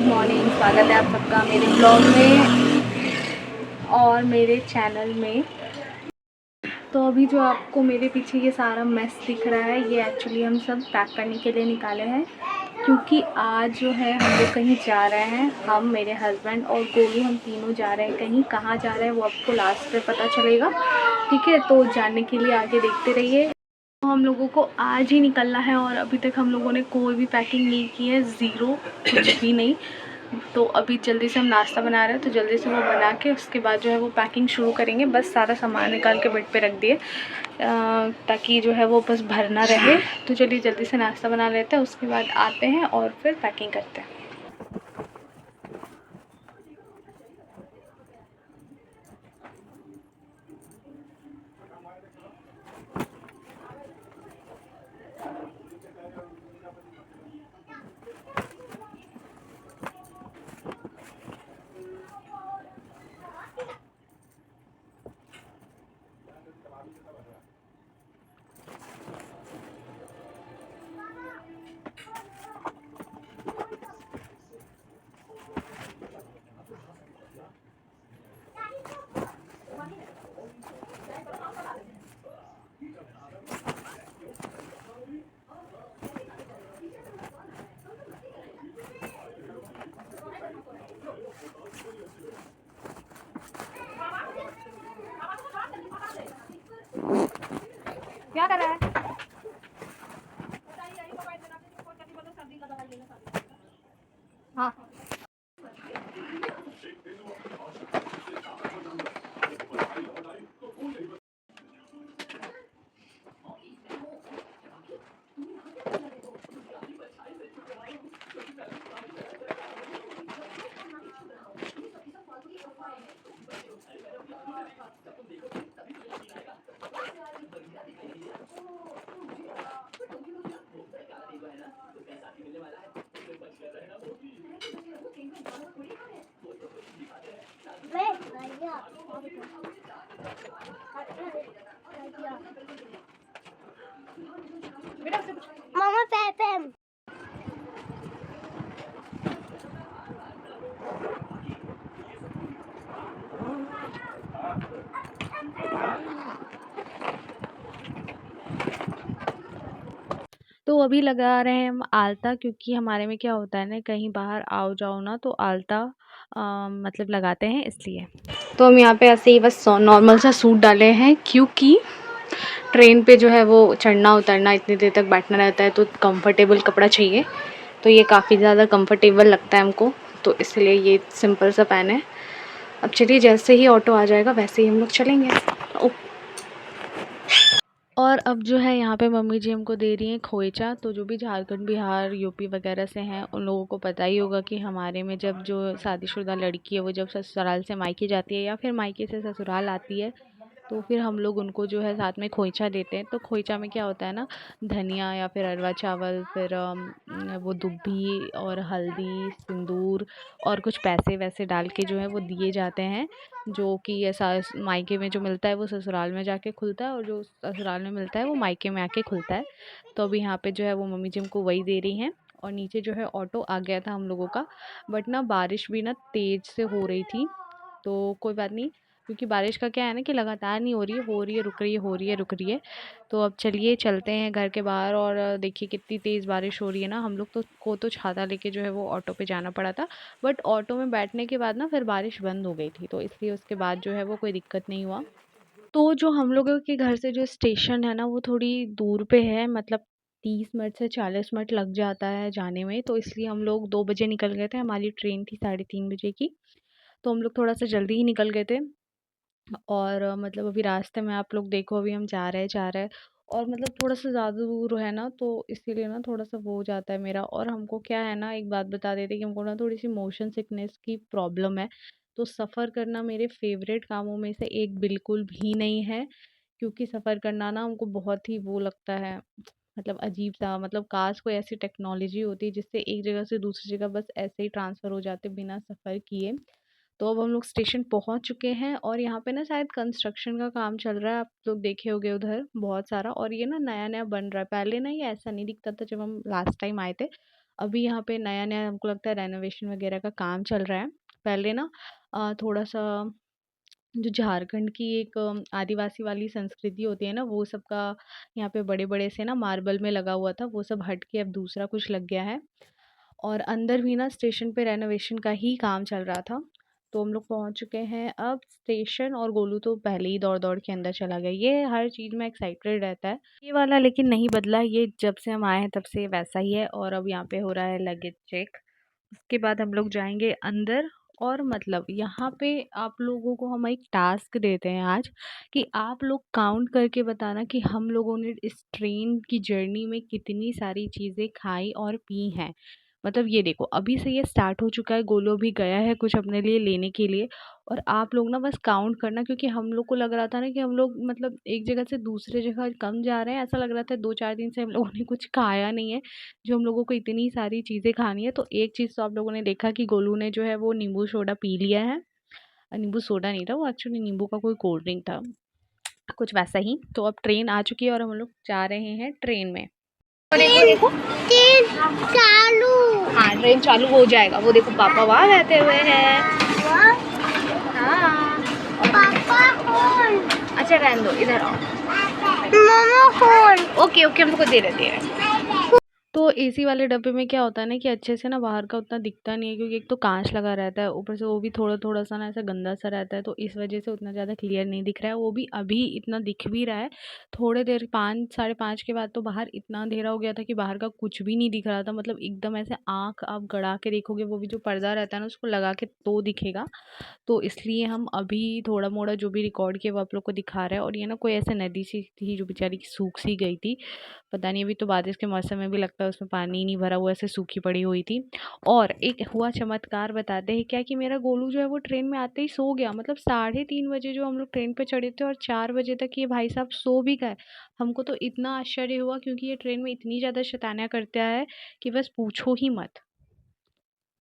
Good morning. स्वागत है आप सबका मेरे ब्लॉग में और मेरे चैनल में। तो अभी जो आपको मेरे पीछे ये सारा मेस दिख रहा है, ये एक्चुअली हम सब पैक करने के लिए निकाले हैं, क्योंकि आज जो है हम लोग कहीं जा रहे हैं। हम, मेरे हस्बैंड और गोलू, हम तीनों जा रहे हैं कहीं। कहाँ जा रहे हैं वो आपको लास्ट में पता चलेगा, ठीक है? तो जानने के लिए आगे देखते रहिए। तो हम लोगों को आज ही निकलना है और अभी तक हम लोगों ने कोई भी पैकिंग नहीं की है, ज़ीरो, कुछ भी नहीं। तो अभी जल्दी से हम नाश्ता बना रहे हैं, तो जल्दी से वो बना के उसके बाद जो है वो पैकिंग शुरू करेंगे। बस सारा सामान निकाल के बेड पे रख दिए ताकि जो है वो बस भरना रहे। तो चलिए जल्दी से नाश्ता बना लेते हैं, उसके बाद आते हैं और फिर पैकिंग करते हैं। क्या कर रहा है? हाँ, मामा पैम। तो अभी लगा रहे हैं हम आलता, क्योंकि हमारे में क्या होता है ना, कहीं बाहर आओ जाओ ना तो आलता मतलब लगाते हैं, इसलिए। तो हम यहाँ पे ऐसे ही बस नॉर्मल सा सूट डाले हैं, क्योंकि ट्रेन पे जो है वो चढ़ना उतरना इतनी देर तक बैठना रहता है, तो कंफर्टेबल कपड़ा चाहिए। तो ये काफ़ी ज़्यादा कंफर्टेबल लगता है हमको, तो इसलिए ये सिंपल सा पहने है। अब चलिए, जैसे ही ऑटो आ जाएगा वैसे ही हम लोग चलेंगे। और अब जो है यहाँ पे मम्मी जी हमको दे रही हैं खोइचा। तो जो भी झारखंड, बिहार, यूपी वगैरह से हैं, उन लोगों को पता ही होगा कि हमारे में जब जो शादीशुदा लड़की है वो जब ससुराल से मायके जाती है या फिर मायके से ससुराल आती है, तो फिर हम लोग उनको जो है साथ में खोइचा देते हैं। तो खोइचा में क्या होता है ना, धनिया या फिर अरवा चावल, फिर वो दुब्बी और हल्दी, सिंदूर और कुछ पैसे वैसे डाल के जो है वो दिए जाते हैं, जो कि ऐसा मायके में जो मिलता है वो ससुराल में जाके खुलता है, और जो ससुराल में मिलता है वो मायके में आके खुलता है। तो अभी यहाँ पे जो है वो मम्मी जी हमको वही दे रही हैं। और नीचे जो है ऑटो आ गया था हम लोगों का, बट ना बारिश भी ना तेज़ से हो रही थी, तो कोई बात नहीं, क्योंकि बारिश का क्या है ना कि लगातार नहीं हो रही है, हो रही है, रुक रही है, हो रही है, रुक रही है। तो अब चलिए चलते हैं घर के बाहर, और देखिए कितनी तेज़ बारिश हो रही है ना। हम लोग तो छाता लेके जो है वो ऑटो पे जाना पड़ा था, बट ऑटो में बैठने के बाद ना फिर बारिश बंद हो गई थी, तो इसलिए उसके बाद जो है वो कोई दिक्कत नहीं हुआ। तो जो हम लोगों के घर से जो स्टेशन है ना वो थोड़ी दूर पे है, मतलब 30 मिनट से 40 मिनट लग जाता है जाने में। तो इसलिए हम लोग 2 बजे निकल गए थे, हमारी ट्रेन थी 3:30 बजे की। तो हम लोग थोड़ा सा जल्दी ही निकल गए थे। और मतलब अभी रास्ते में आप लोग देखो, अभी हम जा रहे हैं, और मतलब थोड़ा सा ज़्यादा दूर है ना, तो इसीलिए ना थोड़ा सा वो हो जाता है मेरा। और हमको क्या है ना, एक बात बता देते कि हमको ना थोड़ी सी मोशन सिकनेस की प्रॉब्लम है। तो सफ़र करना मेरे फेवरेट कामों में से एक बिल्कुल भी नहीं है, क्योंकि सफ़र करना ना हमको बहुत ही वो लगता है, मतलब अजीब सा, मतलब काश कोई ऐसी टेक्नोलॉजी होती जिससे एक जगह से दूसरी जगह बस ऐसे ही ट्रांसफ़र हो जाते बिना सफ़र किए। तो अब हम लोग स्टेशन पहुंच चुके हैं, और यहाँ पे ना शायद कंस्ट्रक्शन का काम चल रहा है, आप लोग देखे होंगे उधर बहुत सारा। और ये ना नया नया बन रहा है, पहले ना ये ऐसा नहीं दिखता था जब हम लास्ट टाइम आए थे। अभी यहाँ पे नया-नया हमको लगता है रेनोवेशन वगैरह का काम चल रहा है। पहले ना थोड़ा-सा जो झारखंड की एक आदिवासी वाली संस्कृति होती है ना, वो सब का यहाँ पे बड़े-बड़े से ना मार्बल में लगा हुआ था, वो सब हट के अब दूसरा कुछ लग गया है। और अंदर भी ना स्टेशन पे रेनोवेशन का ही काम चल रहा था। तो हम लोग पहुँच चुके हैं अब स्टेशन, और गोलू तो पहले ही दौड़-दौड़ के अंदर चला गया। ये हर चीज़ में एक्साइटेड रहता है। ये वाला लेकिन नहीं बदला, ये जब से हम आए हैं तब से वैसा ही है। और अब यहाँ पे हो रहा है लगेज चेक। उसके बाद हम लोग जाएँगे अंदर। और मतलब यहाँ पे आप लोगों को हम एक टास्क देते हैं आज, कि आप लोग काउंट करके बताना कि हम लोगों ने इस ट्रेन की जर्नी में कितनी सारी चीज़ें खाई और पी हैं। मतलब ये देखो, अभी से ये स्टार्ट हो चुका है, गोलो भी गया है कुछ अपने लिए लेने के लिए। और आप लोग ना बस काउंट करना, क्योंकि हम लोग को लग रहा था ना कि हम लोग मतलब एक जगह से दूसरे जगह कम जा रहे हैं, ऐसा लग रहा था 2-4 दिन से हम लोगों ने कुछ खाया नहीं है, जो हम लोगों को इतनी सारी चीज़ें खानी है। तो एक चीज़ तो आप लोगों ने देखा कि गोलू ने जो है वो नींबू सोडा पी लिया है। नींबू सोडा नहीं था वो, एक्चुअली नींबू का कोई कोल्ड ड्रिंक था, कुछ वैसा ही। तो अब ट्रेन आ चुकी है और हम लोग जा रहे हैं ट्रेन में। तो देखो देखो, ट्रेन चालू। हाँ, ट्रेन चालू हो जाएगा। वो देखो पापा वहाँ रहते हुए हैं। हाँ, पापा कौन? अच्छा रहने दो, इधर आओ। मामा कौन? ओके ओके, हम तुमको दे रहे हैं। तो एसी वाले डब्बे में क्या होता है ना कि अच्छे से ना बाहर का उतना दिखता नहीं है, क्योंकि एक तो कांच लगा रहता है, ऊपर से वो भी थोड़ा-थोड़ा सा ना ऐसा गंदा सा रहता है, तो इस वजह से उतना ज़्यादा क्लियर नहीं दिख रहा है। वो भी अभी इतना दिख भी रहा है, थोड़ी देर 5 साढ़े 5 के बाद तो बाहर इतना अंधेरा हो गया था कि बाहर का कुछ भी नहीं दिख रहा था। मतलब एकदम ऐसे आँख आप गड़ा के देखोगे, वो भी जो पर्दा रहता है ना उसको लगा के तो दिखेगा। तो इसलिए हम अभी थोड़ा-मोड़ा जो भी रिकॉर्ड किया वो आप लोग को दिखा रहा है। और ये ना कोई ऐसे नदी सी थी जो बेचारी सूख सी गई थी। पता नहीं, अभी तो बारिश के मौसम में भी लगता है उसमें पानी ही नहीं भरा हुआ, ऐसे सूखी पड़ी हुई थी। और एक हुआ चमत्कार बताते हैं क्या, कि मेरा गोलू जो है वो ट्रेन में आते ही सो गया। मतलब 3:30 बजे जो हम लोग ट्रेन पे चढ़े थे और 4 बजे तक ये भाई साहब सो भी गए। हमको तो इतना आश्चर्य हुआ, क्योंकि ये ट्रेन में इतनी ज़्यादा शैतानियाँ करता है कि बस पूछो ही मत।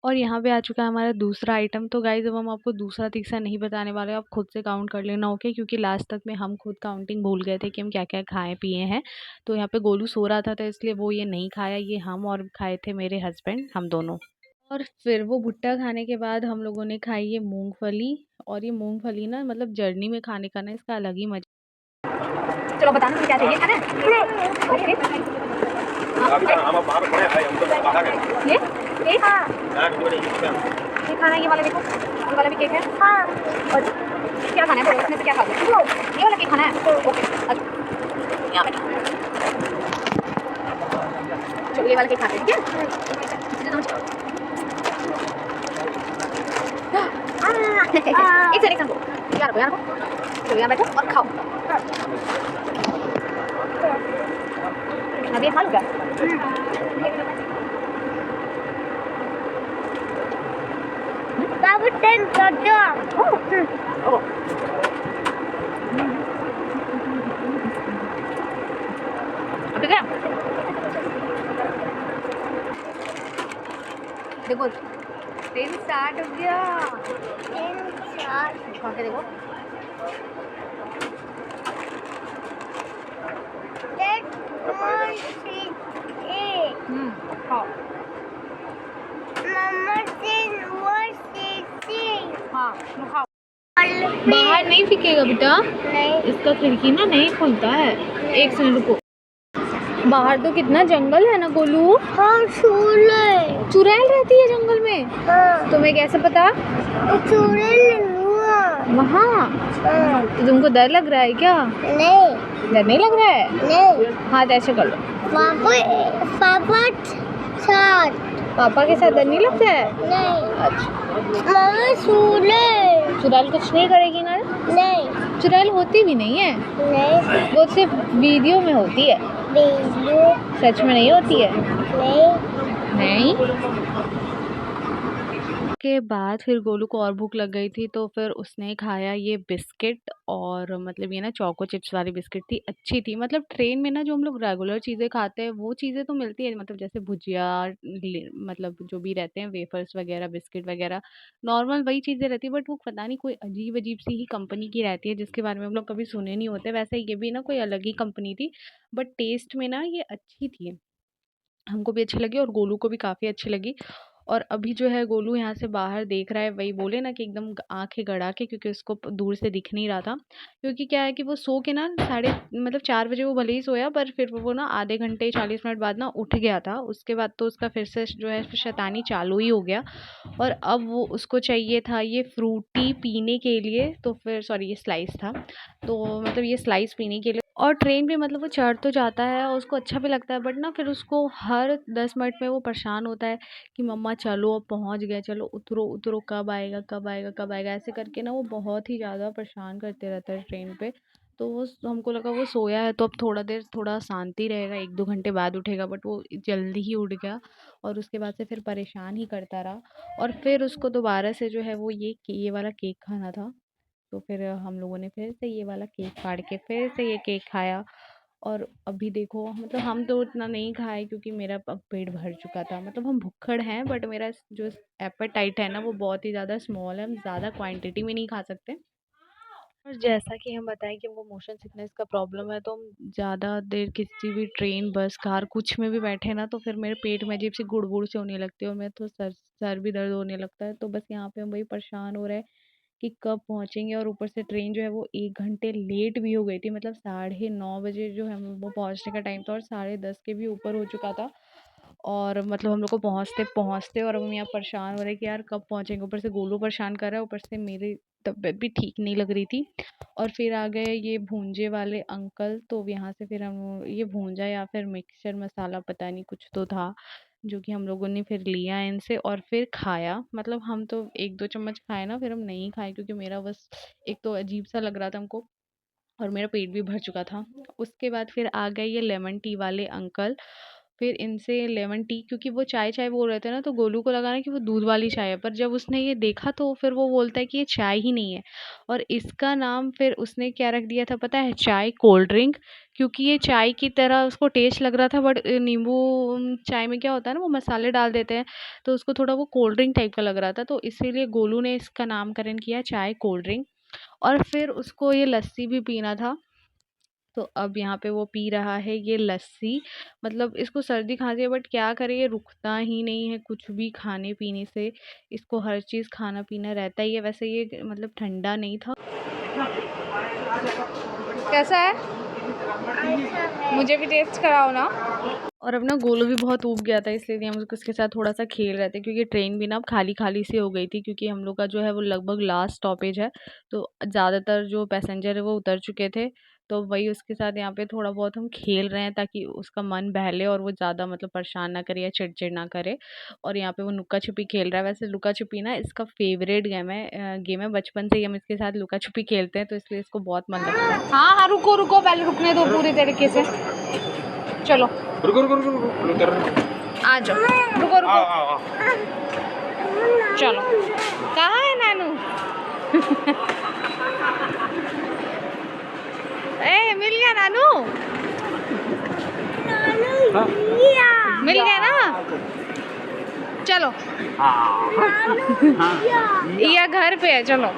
और यहाँ पे आ चुका है हमारा दूसरा आइटम। तो गाइज़ अब हम आपको दूसरा तीसरा नहीं बताने वाले, आप खुद से काउंट कर लेना, ओके? क्योंकि लास्ट तक में हम खुद काउंटिंग भूल गए थे कि हम क्या-क्या खाए पिए हैं। तो यहाँ पे गोलू सो रहा था तो इसलिए वो ये नहीं खाया, ये हम और खाए थे मेरे हस्बैंड, हम दोनों। और फिर वो भुट्टा खाने के बाद हम लोगों ने खाई ये मूँगफली। और ये मूँगफली ना मतलब जर्नी में खाने का ना इसका अलग ही मज़ा। चलो बताना तुम्हें क्या चाहिए, खाना है? ओके। हम अब वहाँ पे खड़े हैं, हम तो बाहर गए। ये केक? हाँ। ये खाना है, ये वाला देखो, ये वाला भी केक है। हाँ। और क्या खाना है बोलो, इसमें से क्या खाओगे? ये वाला केक खाना है? ओके, अच्छा। यहाँ बैठो। चलो ये वाला केक खाते हैं, ठीक है? एक सेकंड रुको, यहाँ रखो। चलो यहाँ बैठो और खाओ। अभी खा लो क्या? बाबू टेन कर दो। अभी क्या? देखो ट्रेन स्टार्ट हो गया। ट्रेन स्टार्ट खा के देखो। खाओ। हाँ खाओ। बाहर नहीं फेंकेगा बेटा, इसका खिड़की ना नहीं खुलता है। एक सेकंड रुको। बाहर तो कितना जंगल है ना गोलू। हाँ, चुड़ैल रहती है जंगल में। हाँ। तुम्हें कैसे पता? चुड़ैल वहाँ। तो तुमको डर लग रहा है क्या? नहीं, डर नहीं लग रहा है। नहीं। हाथ ऐसे कर लो। पापा के साथ डर नहीं लगता है? नहीं। अच्छा मामा, चुड़ैल कुछ नहीं करेगी ना? नहीं, चुड़ैल होती भी नहीं है। नहीं, वो सिर्फ वीडियो में होती है। वीडियो सच में नहीं होती है। नहीं। के बाद फिर गोलू को और भूख लग गई थी, तो फिर उसने खाया ये बिस्किट। और मतलब ये ना चोको चिप्स वाली बिस्किट थी, अच्छी थी। मतलब ट्रेन में ना जो हम लोग रेगुलर चीज़ें खाते हैं वो चीज़ें तो मिलती है, मतलब जैसे भुजिया, मतलब जो भी रहते हैं वेफर्स वगैरह, बिस्किट वगैरह, नॉर्मल वही चीज़ें रहती है। बट वो पता नहीं कोई अजीब अजीब सी ही कंपनी की रहती है, जिसके बारे में हम लोग कभी सुने नहीं होते। वैसे ये भी ना कोई अलग ही कंपनी थी, बट टेस्ट में ना ये अच्छी थी। हमको भी अच्छी लगी और गोलू को भी काफ़ी अच्छी लगी। और अभी जो है गोलू यहाँ से बाहर देख रहा है, वही बोले ना कि एकदम आंखें गड़ा के, क्योंकि उसको दूर से दिख नहीं रहा था। क्योंकि क्या है कि वो सो के ना साढ़े मतलब 4 बजे वो भले ही सोया, पर फिर वो ना आधे घंटे 40 मिनट बाद ना उठ गया था। उसके बाद तो उसका फिर से जो है शैतानी चालू ही हो गया। और अब वो उसको चाहिए था ये फ्रूटी पीने के लिए, तो फिर सॉरी ये स्लाइस था, तो मतलब ये स्लाइस पीने के लिए। और ट्रेन पे मतलब वो चढ़ तो जाता है और उसको अच्छा भी लगता है, बट ना फिर उसको हर 10 मिनट में वो परेशान होता है कि मम्मा चलो अब पहुंच गए, चलो उतरो उतरो, कब आएगा कब आएगा कब आएगा, ऐसे करके ना वो बहुत ही ज़्यादा परेशान करते रहता है ट्रेन पे। तो वो हमको लगा वो सोया है तो अब थोड़ा देर थोड़ा शांति रहेगा, 1-2 घंटे बाद उठेगा, बट वो जल्दी ही उठ गया। और उसके बाद से फिर परेशान ही करता रहा। और फिर उसको दोबारा से जो है वो ये वाला केक खाना था। तो फिर हम लोगों ने फिर से ये वाला केक फाड़ के फिर से ये केक खाया। और अभी देखो मतलब हम तो उतना नहीं खाए क्योंकि मेरा पेट भर चुका था, मतलब हम भुक्खड़ हैं, बट मेरा जो एपेटाइट है ना वो बहुत ही ज़्यादा स्मॉल है, हम ज़्यादा क्वांटिटी में नहीं खा सकते। और जैसा कि हम बताएं कि हमको मोशन सिकनेस का प्रॉब्लम है, तो हम ज़्यादा देर किसी भी ट्रेन बस कार कुछ में भी बैठे ना, तो फिर मेरे पेट में अजीब सी गुड़गुड़ से होने लगती है और मेरा तो सर भी दर्द होने लगता है। तो बस यहाँ पे हम वही परेशान हो रहे हैं कि कब पहुँचेंगे। और ऊपर से ट्रेन जो है वो 1 घंटे लेट भी हो गई थी, मतलब 9:30 बजे जो है वो पहुँचने का टाइम था और 10:30 के भी ऊपर हो चुका था। और मतलब हम लोग को पहुँचते पहुँचते और अब हम यहाँ परेशान हो रहे हैं कि यार कब पहुँचेंगे। ऊपर से गोलू परेशान कर रहा है, ऊपर से मेरी तबीयत भी ठीक नहीं लग रही थी। और फिर आ गए ये भूंजे वाले अंकल, तो यहाँ से फिर हम ये भूंजा या फिर मिक्सचर मसाला पता नहीं कुछ तो था, जो कि हम लोगों ने फिर लिया इनसे और फिर खाया। मतलब हम तो 1-2 चम्मच खाए ना, फिर हम नहीं खाए क्योंकि मेरा बस एक तो अजीब सा लग रहा था हमको और मेरा पेट भी भर चुका था। उसके बाद फिर आ गए ये लेमन टी वाले अंकल। फिर इनसे लेमन टी, क्योंकि वो चाय चाय बोल रहे थे ना, तो गोलू को लगा ना कि वो दूध वाली चाय है, पर जब उसने ये देखा तो फिर वो बोलता है कि ये चाय ही नहीं है। और इसका नाम फिर उसने क्या रख दिया था पता है, चाय कोल्ड ड्रिंक। क्योंकि ये चाय की तरह उसको टेस्ट लग रहा था, बट नींबू चाय में क्या होता है ना वो मसाले डाल देते हैं, तो उसको थोड़ा वो कोल्ड ड्रिंक टाइप का लग रहा था, तो इसीलिए गोलू ने इसका नामकरण किया चाय कोल्ड ड्रिंक। और फिर उसको ये लस्सी भी पीना था, तो अब यहाँ पे वो पी रहा है ये लस्सी। मतलब इसको सर्दी खांसी है, बट क्या करे ये रुकता ही नहीं है कुछ भी खाने पीने से। इसको हर चीज़ खाना पीना रहता ही है। वैसे ये मतलब ठंडा नहीं था। कैसा है? मुझे भी टेस्ट कराओ ना। और अब ना गोलू भी बहुत ऊब गया था, इसलिए हम उसके साथ थोड़ा सा खेल रहे थे, क्योंकि ट्रेन भी ना अब खाली खाली सी हो गई थी, क्योंकि हम लोग का जो है वो लगभग लास्ट स्टॉपेज है। तो ज़्यादातर जो पैसेंजर है वो उतर चुके थे। तो वही उसके साथ यहाँ पे थोड़ा बहुत हम खेल रहे हैं, ताकि उसका मन बहले और वो ज़्यादा मतलब परेशान ना करे या चिड़चिड़ ना करे। और यहाँ पे वो लुका छुपी खेल रहा है। वैसे लुका छुपी ना इसका फेवरेट गेम है, बचपन से ही हम इसके साथ लुका छुपी खेलते हैं, तो इसलिए इसको बहुत मन लगता है। हाँ हाँ, रुको रुको, पहले रुकने दो पूरी तरीके से। चलो रुको रुको रुको रुको रुको रुको। आ जाओ, रुको रुको, आओ आओ आओ। चलो। कहाँ है नानू? ए मिल गया नानू, हाँ। मिल गया ना, चलो। या घर पे है, चलो।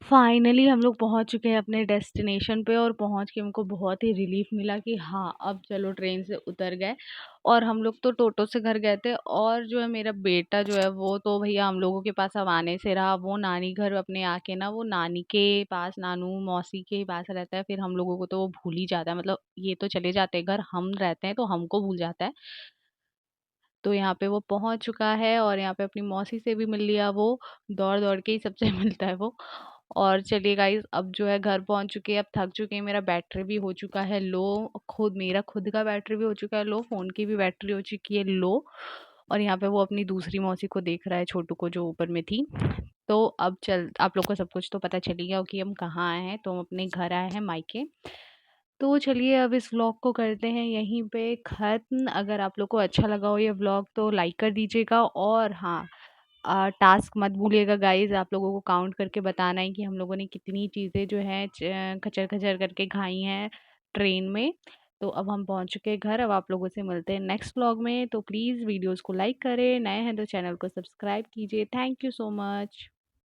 फाइनली हम लोग पहुंच चुके हैं अपने डेस्टिनेशन पे, और पहुंच के हमको बहुत ही रिलीफ मिला कि हाँ अब चलो ट्रेन से उतर गए। और हम लोग तो टोटो से घर गए थे, और जो है मेरा बेटा जो है वो तो भैया हम लोगों के पास अब आने से रहा। वो नानी घर अपने आके ना वो नानी के पास, नानू मौसी के पास रहता है, फिर हम लोगों को तो वो भूल ही जाता है। मतलब ये तो चले जाते हैं घर, हम रहते हैं तो हमको भूल जाता है। तो यहाँ पे वो पहुँच चुका है और यहाँ पे अपनी मौसी से भी मिल लिया वो, दौड़-दौड़ के ही सबसे मिलता है वो। और चलिए गाइज़, अब जो है घर पहुँच चुके हैं, अब थक चुके हैं, मेरा बैटरी भी हो चुका है लो, मेरा खुद का बैटरी भी हो चुका है लो, फ़ोन की भी बैटरी हो चुकी है लो। और यहाँ पे वो अपनी दूसरी मौसी को देख रहा है, छोटू को, जो ऊपर में थी। तो अब चल आप लोग को सब कुछ तो पता चल ही गया हो कि हम कहाँ आए हैं, तो हम अपने घर आए हैं मायके। तो चलिए अब इस व्लॉग को करते हैं यहीं पे ख़त्म। अगर आप लोग को अच्छा लगा हो ये व्लॉग तो लाइक कर दीजिएगा, और हाँ, टास्क मत भूलिएगा गाइज़, आप लोगों को काउंट करके बताना है कि हम लोगों ने कितनी चीज़ें जो हैं खचर खचर करके खाई हैं ट्रेन में। तो अब हम पहुँच चुके हैं घर, अब आप लोगों से मिलते हैं नेक्स्ट व्लॉग में। तो प्लीज़ वीडियोज़ को लाइक करें, नए हैं तो चैनल को सब्सक्राइब कीजिए। Thank you so much.